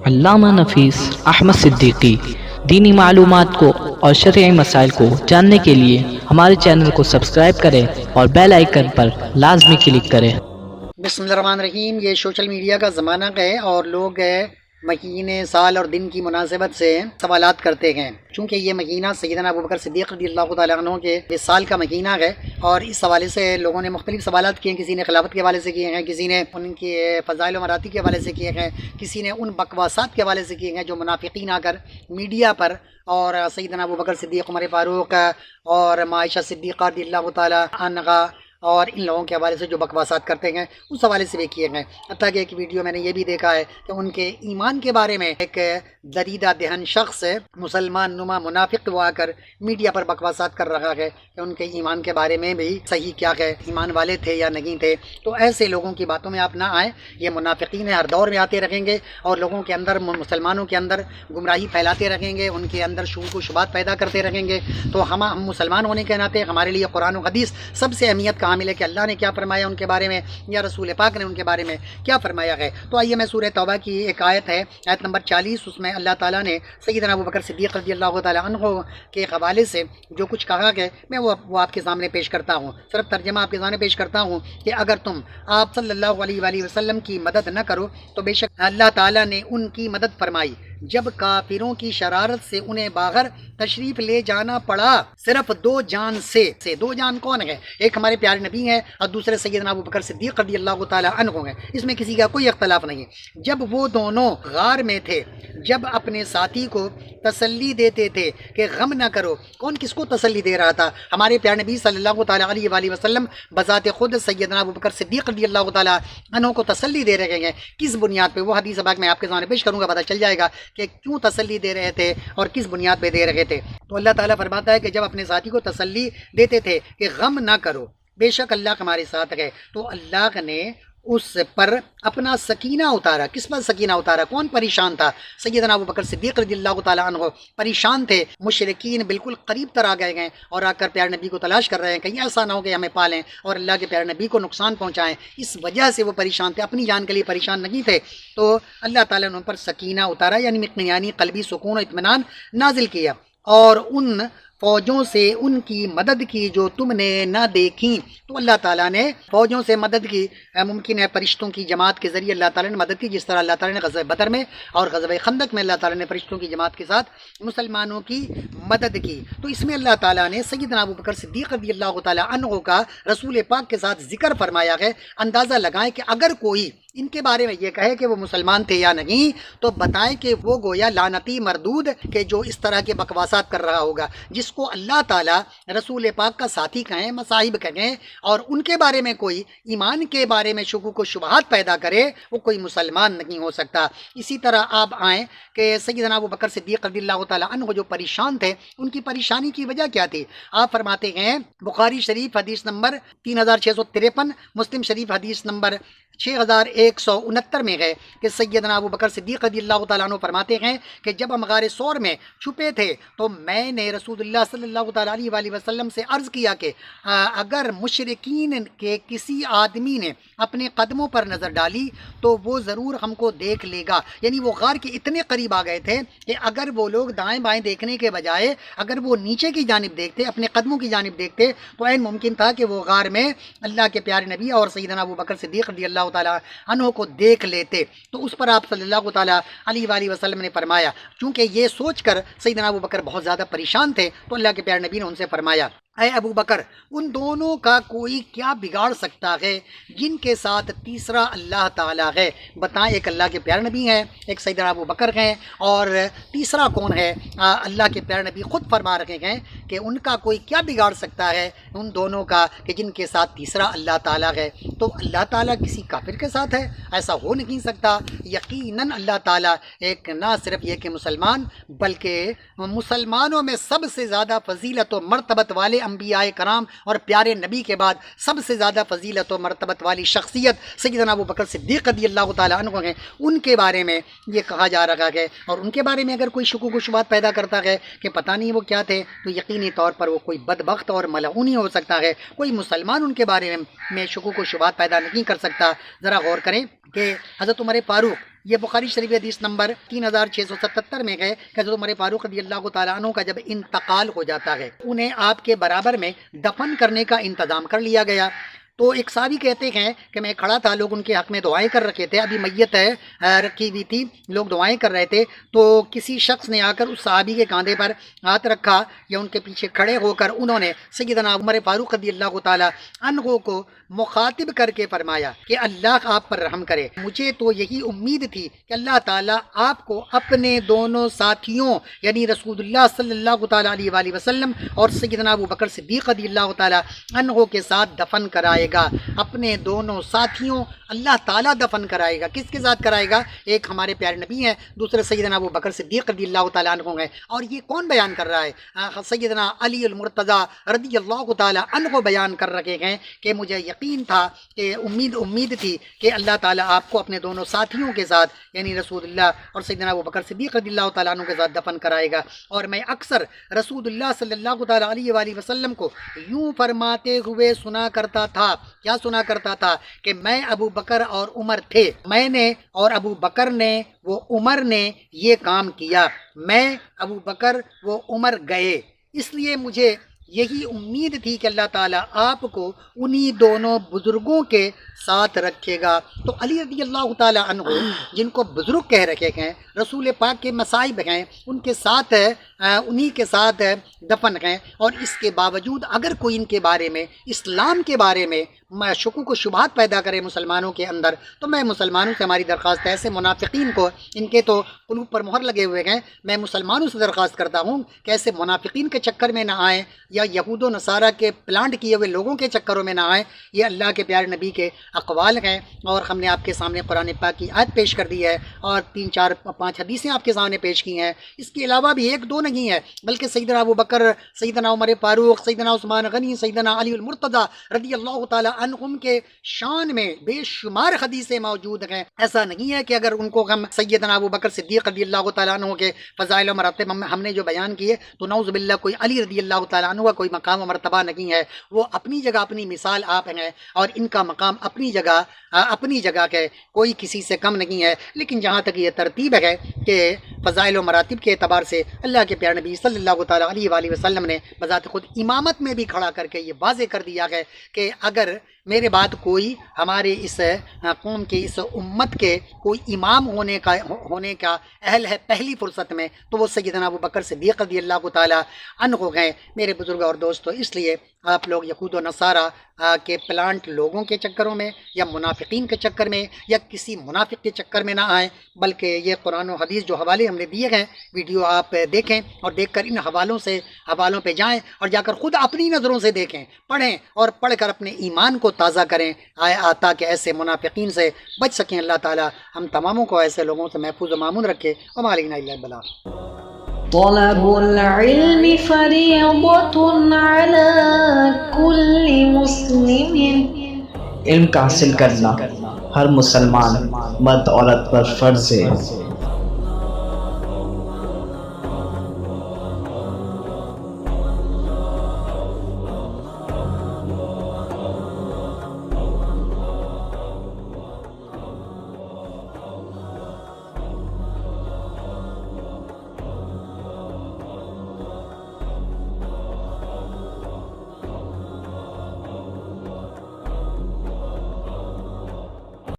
علامہ نفیس احمد صدیقی دینی معلومات کو اور شرعی مسائل کو جاننے کے لیے ہمارے چینل کو سبسکرائب کریں اور بیل آئیکن پر لازمی کلک کریں۔ بسم اللہ الرحمن الرحیم۔ یہ سوشل میڈیا کا زمانہ ہے اور لوگ مہینے، سال اور دن کی مناسبت سے سوالات کرتے ہیں، چونکہ یہ مہینہ سیدنا ابوبکر صدیق رضی اللہ تعالیٰ عنہ کے وصال کا مہینہ ہے، اور اس حوالے سے لوگوں نے مختلف سوالات کیے ہیں۔ کسی نے خلافت کے حوالے سے کیے ہیں، کسی نے ان کے فضائل و مراتب کے حوالے سے کیے ہیں، کسی نے ان بکواسات کے حوالے سے کیے ہیں جو منافقین آ کر میڈیا پر اور سیدنا ابوبکر صدیق، عمر فاروق اور عائشہ صدیقہ رضی اللہ تعالیٰ عنہا اور ان لوگوں کے حوالے سے جو بکواسات کرتے ہیں اس حوالے سے بھی کیے ہیں۔ حتیٰ کہ ایک ویڈیو میں نے یہ بھی دیکھا ہے کہ ان کے ایمان کے بارے میں ایک دریدہ دہن شخص مسلمان نما منافق وہ آ کر میڈیا پر بکواسات کر رہا ہے کہ ان کے ایمان کے بارے میں بھی صحیح کیا ہے، ایمان والے تھے یا نہیں تھے۔ تو ایسے لوگوں کی باتوں میں آپ نہ آئیں، یہ منافقین ہر دور میں آتے رہیں گے اور لوگوں کے اندر، مسلمانوں کے اندر گمراہی پھیلاتے رہیں گے، ان کے اندر شکوک و شبہات پیدا کرتے رہیں گے۔ تو ہم مسلمان ہونے کے ناطے ہمارے لیے قرآن و حدیث سب سے اہمیت کا حامل ہے کہ اللہ نے کیا فرمایا ان کے بارے میں، یا رسول پاک نے ان کے بارے میں کیا فرمایا ہے۔ تو آئیے میں سورہ توبہ کی ایک آیت ہے، آیت نمبر 40، اس میں اللہ تعالیٰ نے سیدنا ابوبکر صدیق رضی اللہ تعالیٰ عنہ کے حوالے سے جو کچھ کہا ہے میں وہ آپ کے سامنے پیش کرتا ہوں۔ صرف ترجمہ آپ کے سامنے پیش کرتا ہوں کہ اگر تم آپ صلی اللہ علیہ وآلہ وسلم کی مدد نہ کرو تو بے شک اللہ تعالیٰ نے ان کی مدد فرمائی جب کافروں کی شرارت سے انہیں باہر تشریف لے جانا پڑا، صرف دو جان سے۔ دو جان کون ہے؟ ایک ہمارے پیارے نبی ہیں اور دوسرے سیدنا ابوبکر صدیق رضی اللہ تعالیٰ عنہ ہیں، اس میں کسی کا کوئی اختلاف نہیں ہے۔ جب وہ دونوں غار میں تھے، جب اپنے ساتھی کو تسلی دیتے تھے کہ غم نہ کرو، کون کس کو تسلی دے رہا تھا؟ ہمارے پیارے نبی صلی اللہ تعالیٰ علیہ وآلہ وسلم بذات خود سیدنا ابوبکر صدیق رضی اللہ تعالیٰ عنہ کو تسلی دے رہے ہیں۔ کس بنیاد پہ؟ وہ حدیث پاک میں آپ کے سامنے پیش کروں گا، پتہ چل جائے گا کہ کیوں تسلی دے رہے تھے اور کس بنیاد پہ دے رہے تھے۔ تو اللہ تعالیٰ فرماتا ہے کہ جب اپنے ساتھی کو تسلی دیتے تھے کہ غم نہ کرو، بے شک اللہ ہمارے ساتھ ہے، تو اللہ نے اس پر اپنا سکینہ اتارا۔ کس پر سکینہ اتارا؟ کون پریشان تھا؟ سیدنا ابوبکر صدیق رضی اللہ تعالیٰ عنہ پریشان تھے۔ مشرکین بالکل قریب تر آ گئے ہیں اور آ کر پیارے نبی کو تلاش کر رہے ہیں، کہیں ایسا نہ ہو کہ ہمیں پالیں اور اللہ کے پیارے نبی کو نقصان پہنچائیں۔ اس وجہ سے وہ پریشان تھے، اپنی جان کے لیے پریشان نہیں تھے۔ تو اللہ تعالیٰ نے ان پر سکینہ اتارا، یعنی قلبی سکون و اطمینان نازل کیا، اور ان فوجوں سے ان کی مدد کی جو تم نے نہ دیکھی۔ تو اللہ تعالیٰ نے فوجوں سے مدد کی، ممکن ہے فرشتوں کی جماعت کے ذریعے اللہ تعالیٰ نے مدد کی، جس طرح اللہ تعالیٰ نے غزوہ بدر میں اور غزوہ خندق میں اللہ تعالیٰ نے فرشتوں کی جماعت کے ساتھ مسلمانوں کی مدد کی۔ تو اس میں اللہ تعالیٰ نے سیدنا ابوبکر صدیق رضی اللہ تعالیٰ عنہ کا رسول پاک کے ساتھ ذکر فرمایا ہے۔ اندازہ لگائیں کہ اگر کوئی ان کے بارے میں یہ کہے کہ وہ مسلمان تھے یا نہیں، تو بتائیں کہ وہ گویا لعنتی مردود کہ جو اس طرح کے بکواسات کر رہا ہوگا، جس کو اللہ تعالیٰ رسول پاک کا ساتھی کہیں، مصاحب کہیں، اور ان کے بارے میں کوئی ایمان کے بارے میں شکوک و شبہات پیدا کرے، وہ کوئی مسلمان نہیں ہو سکتا۔ اسی طرح آپ آئیں کہ سیدنا ابوبکر صدیق رضی اللہ تعالیٰ عنہ جو پریشان تھے، ان کی پریشانی کی وجہ کیا تھی؟ آپ فرماتے ہیں بخاری شریف حدیث نمبر 3653، مسلم شریف حدیث نمبر 6169 میں ہے کہ سیدنا ابوبکر صدیق رضی اللہ تعالیٰ عنہ فرماتے ہیں کہ جب ہم غار ثور میں چھپے تھے تو میں نے رسول اللہ صلی اللہ تعالیٰ علیہ وآلہ وسلم سے عرض کیا کہ اگر مشرکین کے کسی آدمی نے اپنے قدموں پر نظر ڈالی تو وہ ضرور ہم کو دیکھ لے گا۔ یعنی وہ غار کے اتنے قریب آ گئے تھے کہ اگر وہ لوگ دائیں بائیں دیکھنے کے بجائے اگر وہ نیچے کی جانب دیکھتے، اپنے قدموں کی جانب دیکھتے، تو عین ممکن تھا کہ وہ غار میں اللہ کے پیارے نبی اور سیدنا ابوبکر صدیق رضی اللہ تعالیٰ عنہ کو دیکھ لیتے۔ تو اس پر آپ صلی اللہ تعالیٰ علیہ وآلہ وسلم نے فرمایا، چونکہ یہ سوچ کر سیدنا ابوبکر بہت زیادہ پریشان تھے، تو اللہ کے پیارے نبی نے ان سے فرمایا، اے ابو بکر، ان دونوں کا کوئی کیا بگاڑ سکتا ہے جن کے ساتھ تیسرا اللہ تعالیٰ ہے؟ بتائیں، ایک اللہ کے پیارے نبی ہیں، ایک سیدنا ابو بکر ہیں، اور تیسرا کون ہے؟ اللہ کے پیارے نبی خود فرما رہے ہیں کہ ان کا کوئی کیا بگاڑ سکتا ہے ان دونوں کا کہ جن کے ساتھ تیسرا اللہ تعالیٰ ہے۔ تو اللہ تعالیٰ کسی کافر کے ساتھ ہے؟ ایسا ہو نہیں سکتا۔ یقیناً اللہ تعالیٰ ایک نہ صرف یہ کہ مسلمان، بلکہ مسلمانوں میں سب سے زیادہ فضیلت و مرتبت والے انبیاء کرام اور پیارے نبی کے بعد سب سے زیادہ فضیلت و مرتبت والی شخصیت سیدنا ابوبکر صدیق رضی اللہ تعالیٰ عنہ ہیں۔ ان کے بارے میں یہ کہا جا رہا ہے، اور ان کے بارے میں اگر کوئی شکوک و شبہات پیدا کرتا ہے کہ پتہ نہیں وہ کیا تھے، تو یقینی طور پر وہ کوئی بدبخت اور ملعون ہی ہو سکتا ہے۔ کوئی مسلمان ان کے بارے میں شکوک و شبہات پیدا نہیں کر سکتا۔ ذرا غور کریں کہ حضرت عمر فاروق یہ بخاری شریف حدیث نمبر 3677 میں ہے کہ حضرت عمر فاروق رضی اللہ تعالیٰ عنہ کا جب انتقال ہو جاتا ہے انہیں آپ کے برابر میں دفن کرنے کا انتظام کر لیا گیا۔ تو ایک صحابی کہتے ہیں کہ میں کھڑا تھا، لوگ ان کے حق میں دعائیں کر رکھے تھے، ابھی میت رکھی ہوئی تھی، لوگ دعائیں کر رہے تھے، تو کسی شخص نے آ کر اس صحابی کے کاندھے پر ہاتھ رکھا یا ان کے پیچھے کھڑے ہو کر انہوں نے سیدنا عمر فاروق رضی اللہ تعالیٰ عنہ کو مخاطب کر کے فرمایا کہ اللہ آپ پر رحم کرے، مجھے تو یہی امید تھی کہ اللہ تعالیٰ آپ کو اپنے دونوں ساتھیوں یعنی رسول اللہ صلی اللہ تعالیٰ علیہ وآلہ وسلم اور سیدنا ابو بکر صدیق رضی اللہ تعالیٰ عنہ کے ساتھ دفن کرائے گا، اپنے دونوں ساتھیوں اللہ تعالیٰ دفن کرائے گا۔ کس کے ساتھ کرائے گا؟ ایک ہمارے پیارے نبی ہیں، دوسرے سیدنا ابو بکر صدیق رضی اللہ تعالیٰ عنہ ہیں، اور یہ کون بیان کر رہا ہے؟ سیدنا علی المرتضیٰ رضی اللہ تعالیٰ عنہ بیان کر رکھے ہیں کہ مجھے یقین تھا کہ امید تھی کہ اللہ تعالیٰ آپ کو اپنے دونوں ساتھیوں کے ساتھ یعنی رسول اللہ اور سیدنا ابو بکر صدیق رضی اللہ تعالیٰ عنہ کے ساتھ دفن کرائے گا، اور میں اکثر رسول اللہ صلی اللہ تعالیٰ علیہ وآلہ وسلم کو یوں فرماتے ہوئے سنا کرتا تھا، کیا سنا کرتا تھا؟ کہ میں ابو بکر اور عمر تھے، میں نے اور ابو بکر نے وہ عمر نے یہ کام کیا، میں ابو بکر وہ عمر گئے، اس لیے مجھے یہی امید تھی کہ اللہ تعالیٰ آپ کو انہی دونوں بزرگوں کے ساتھ رکھے گا۔ تو علی رضی اللہ تعالیٰ عنہ جن کو بزرگ کہہ رکھے ہیں، رسول پاک کے مصائب ہیں، ان کے ساتھ انہی کے ساتھ دفن ہیں، اور اس کے باوجود اگر کوئی ان کے بارے میں اسلام کے بارے میں شکوک و شبہات پیدا کرے مسلمانوں کے اندر، تو میں مسلمانوں سے ہماری درخواست ہے، ایسے منافقین کو، ان کے تو قلوب پر مہر لگے ہوئے ہیں، میں مسلمانوں سے درخواست کرتا ہوں کہ ایسے منافقین کے چکر میں نہ آئیں یا یہود و نصارہ کے پلانٹ کیے ہوئے لوگوں کے چکروں میں نہ آئیں۔ یہ اللہ کے پیارے نبی کے اقوال ہیں، اور ہم نے آپ کے سامنے قرآن پاک کی آیت پیش کر دی ہے، اور 3 4 5 حدیثیں آپ کے سامنے پیش کی ہیں، اس کے علاوہ بھی 1 2 نہیں ہے، بلکہ سیدنا ابو بکر، سیدنا عمر فاروق، سیدنا عثمان غنی، سیدنا علی المرتضیٰ رضی اللہ تعالیٰ عنہم کے شان میں بے شمار حدیثیں موجود ہیں۔ ایسا نہیں ہے کہ اگر ان کو ہم سیدنا ابو بکر صدیق رضی اللہ تعالیٰ عنہ کے فضائل و مراتب ہم نے جو بیان کیے تو نعوذ باللہ کوئی علی رضی اللہ تعالیٰ عنہ کا کوئی مقام و مرتبہ نہیں ہے، وہ اپنی جگہ اپنی مثال آپ ہیں، اور ان کا مقام اپنی جگہ ہے، کوئی کسی سے کم نہیں ہے۔ لیکن جہاں تک یہ ترتیب ہے کہ فضائل و مراتب کے اعتبار سے اللہ کے پیارے نبی صلی اللہ تعالیٰ علیہ وآلہ وسلم نے بذات خود امامت میں بھی کھڑا کر کے یہ واضح کر دیا ہے کہ اگر میرے بعد کوئی ہمارے اس قوم کے اس امت کے کوئی امام ہونے کا اہل ہے پہلی فرصت میں، تو وہ سیدنا ابو بکر صدیق رضی اللہ تعالیٰ عنہ ہیں۔ میرے بزرگ اور دوستو، اس لیے آپ لوگ یہود و نصارہ کے پلانٹ لوگوں کے چکروں میں یا منافقین کے چکر میں یا کسی منافق کے چکر میں نہ آئیں، بلکہ یہ قرآن و حدیث جو حوالے ہم نے دیے ہیں، ویڈیو آپ دیکھیں اور دیکھ کر ان حوالوں پہ جائیں اور جا کر خود اپنی نظروں سے دیکھیں، پڑھیں اور پڑھ کر اپنے ایمان کو تازہ کریں تاکہ ایسے منافقین سے بچ سکیں۔ اللہ تعالی ہم تماموں کو ایسے لوگوں سے محفوظ و مامون رکھے۔ وما علینا الا البلاغ۔ طلب العلم فریضۃ علی کل مسلم، علم کا حاصل کرنا ہر مسلمان مرد عورت پر فرض ہے۔